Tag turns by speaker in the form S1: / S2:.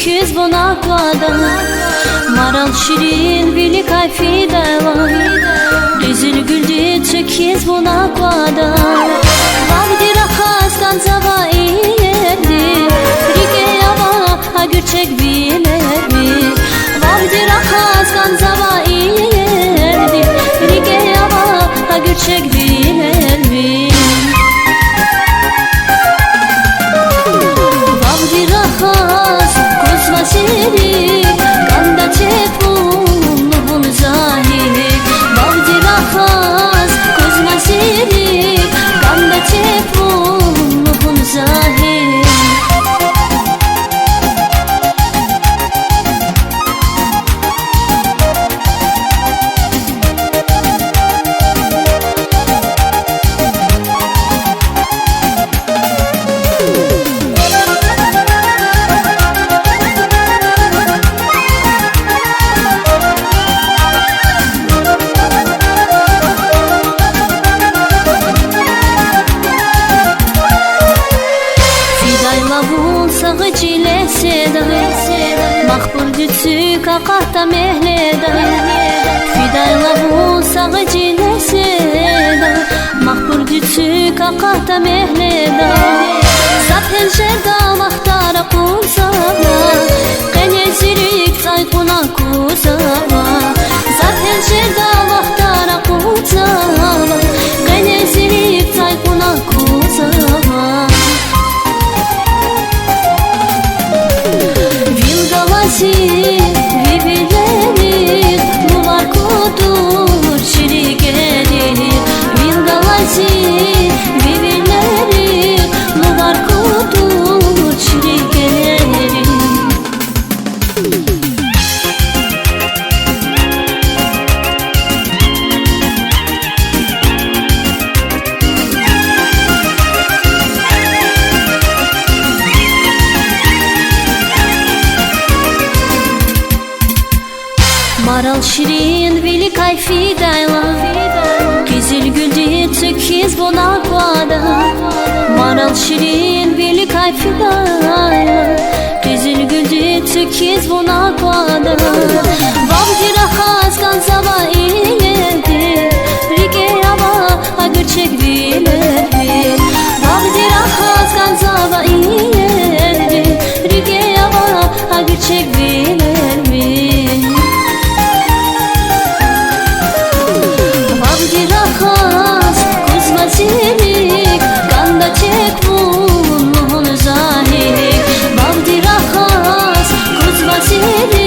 S1: çöküz bonakvada. Maral şirin vili kayfi deva. Rezil güldü çöküz bonakvada. Vavdi rakas kanzava ilerdi. Rike yava ha gürçek bilerdi. Vavdi rakas kanzava ilerdi. Rike yava ha gürçek bilerdi. Vavdi rakas kozma seri. Kanda çepun nuhun zahiri. Vavdi rakas kozma seri. Kanda çepun nuhun zahiri. Sağı cile seda. Mahpur dütsü kakahta mehleda. Fidayla bu sağı cile seda. Mahpur dütsü kakahta mehleda. Zaten şerda mahtara kusava. Kene zirik saykuna kusava. Zaten şerda mahtara kusava. Kene zirik saykuna kusava. Vivileri nuvar kudur şiri gelir. Vildalazi vivileri nuvar kudur şiri gelir. Maral şirin vili kayfi dayla. Güzel güldü çöküz bonakvada. Maral şirin vili kayfi dayla. Güzel güldü çöküz bonakvada. Vavdi rakas kanzava ilerdi. Rike yava ha gürçek bilerdi. Vavdi rakas kanzava ilerdi. Rike yava ha gürçek bilerdi. Sirik, kanda çepun nuhun zahiri. Vavdi rakas kozma sirik.